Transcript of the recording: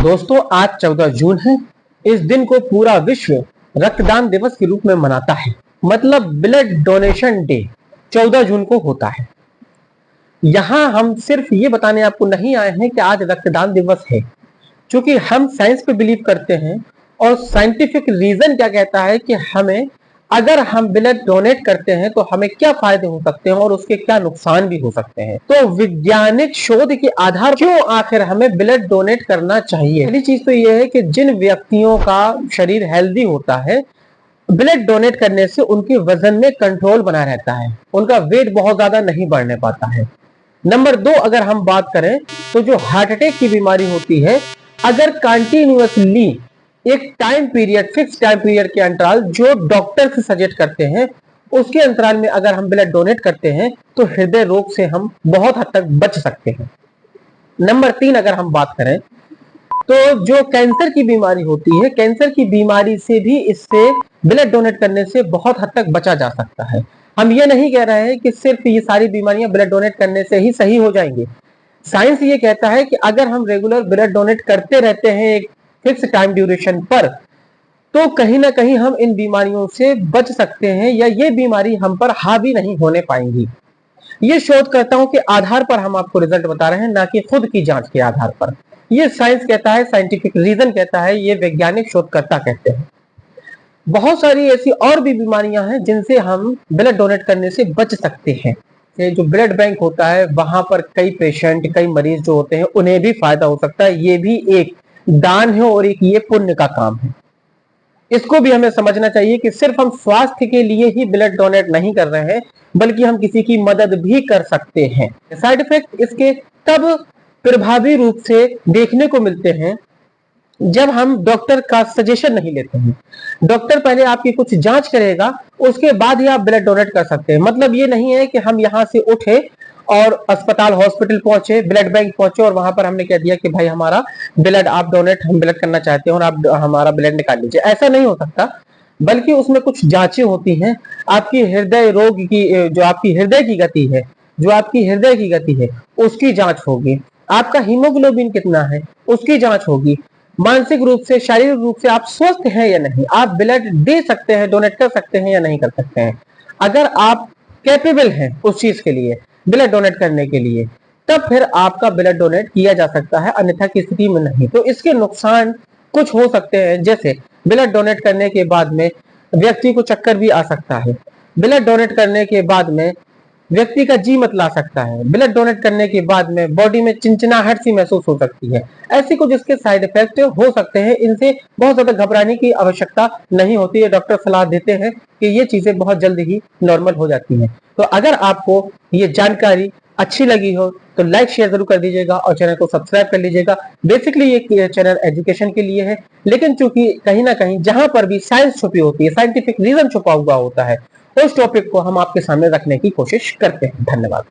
दोस्तों, आज 14 जून है। इस दिन को पूरा विश्व रक्तदान दिवस के रूप में मनाता है। मतलब ब्लड डोनेशन डे 14 जून को होता है। यहाँ हम सिर्फ ये बताने आपको नहीं आए हैं कि आज रक्तदान दिवस है, क्योंकि हम साइंस पे बिलीव करते हैं और साइंटिफिक रीजन क्या कहता है कि हमें अगर हम ब्लड डोनेट करते हैं तो हमें क्या फायदे हो सकते हैं और उसके क्या नुकसान भी हो सकते हैं। तो वैज्ञानिक शोध के आधार क्यों आखिर हमें ब्लड डोनेट करना चाहिए। पहली चीज तो यह है कि जिन व्यक्तियों का शरीर हेल्दी होता है, ब्लड डोनेट करने से उनके वजन में कंट्रोल बना रहता है, उनका वेट बहुत ज्यादा नहीं बढ़ने पाता है। नंबर 2, अगर हम बात करें तो जो हार्ट अटैक की बीमारी होती है, अगर कंटिन्यूअसली एक time period, fix time period के अंतराल जो डॉक्टर से सजेस्ट करते हैं, उसके अंतराल में अगर हम ब्लड डोनेट करते हैं तो हृदय रोग से हम बहुत हद तक बच सकते हैं। नंबर 3, अगर हम बात करें तो जो कैंसर की बीमारी होती है, कैंसर की बीमारी से भी इससे ब्लड डोनेट करने से बहुत हद तक बचा जा सकता है। हम ये नहीं कह रहे हैं कि सिर्फ ये सारी बीमारियां ब्लड डोनेट करने से ही सही हो जाएंगी। साइंस ये कहता है कि अगर हम रेगुलर ब्लड डोनेट करते रहते हैं एक फिक्स टाइम ड्यूरेशन पर, तो कहीं ना कहीं हम इन बीमारियों से बच सकते हैं या ये बीमारी हम पर हावी नहीं होने पाएंगी। ये शोधकर्ताओं के आधार पर हम आपको रिजल्ट बता रहे हैं, ना कि खुद की जांच के आधार पर। ये साइंस कहता है, साइंटिफिक रीजन कहता है, ये वैज्ञानिक शोधकर्ता कहते हैं। बहुत सारी ऐसी और भी बीमारियां हैं जिनसे हम ब्लड डोनेट करने से बच सकते हैं। जो ब्लड बैंक होता है वहां पर कई पेशेंट, कई मरीज जो होते हैं उन्हें भी फायदा हो सकता है। ये भी एक दान है और एक ये पुण्य का काम है। इसको भी हमें समझना चाहिए कि सिर्फ हम स्वास्थ्य के लिए ही ब्लड डोनेट नहीं कर रहे हैं, बल्कि हम किसी की मदद भी कर सकते हैं। साइड इफेक्ट इसके तब प्रभावी रूप से देखने को मिलते हैं जब हम डॉक्टर का सजेशन नहीं लेते हैं। डॉक्टर पहले आपकी कुछ जांच करेगा, उसके बाद ही आप ब्लड डोनेट कर सकते हैं। मतलब ये नहीं है कि हम यहां से उठे और अस्पताल, हॉस्पिटल पहुंचे, ब्लड बैंक पहुंचे और वहां पर हमने कह दिया कि भाई हमारा ब्लड आप डोनेट, हम ब्लड करना चाहते हैं और आप हमारा ब्लड निकाल लीजिए। ऐसा नहीं हो सकता, बल्कि उसमें कुछ जांचें होती हैं। आपकी हृदय रोग की, जो आपकी हृदय की गति है, जो आपकी हृदय की गति है उसकी जांच होगी। आपका हीमोग्लोबिन कितना है उसकी जांच होगी। मानसिक रूप से, शारीरिक रूप से आप स्वस्थ हैं या नहीं, आप ब्लड दे सकते हैं, डोनेट कर सकते हैं या नहीं कर सकते हैं। अगर आप कैपेबल हैं उस चीज के लिए, ब्लड डोनेट करने के लिए, तब फिर आपका ब्लड डोनेट किया जा सकता है, अन्यथा की स्थिति में नहीं। तो इसके नुकसान कुछ हो सकते हैं, जैसे ब्लड डोनेट करने के बाद में व्यक्ति को चक्कर भी आ सकता है। ब्लड डोनेट करने के बाद में व्यक्ति का जी मत ला सकता है। ब्लड डोनेट करने के बाद में बॉडी में चिंचिनाहट सी महसूस हो सकती है। ऐसी कुछ इसके साइड इफेक्ट हो सकते हैं। इनसे बहुत ज्यादा घबराने की आवश्यकता नहीं होती है। डॉक्टर सलाह देते हैं कि ये चीजें बहुत जल्द ही नॉर्मल हो जाती हैं। तो अगर आपको ये जानकारी अच्छी लगी हो तो लाइक शेयर जरूर कर दीजिएगा और चैनल को सब्सक्राइब कर लीजिएगा। बेसिकली ये चैनल एजुकेशन के लिए है, लेकिन चूंकि कहीं ना कहीं जहां पर भी साइंस छुपी होती है, साइंटिफिक रीजन छुपा हुआ होता है, उस टॉपिक को हम आपके सामने रखने की कोशिश करते हैं। धन्यवाद।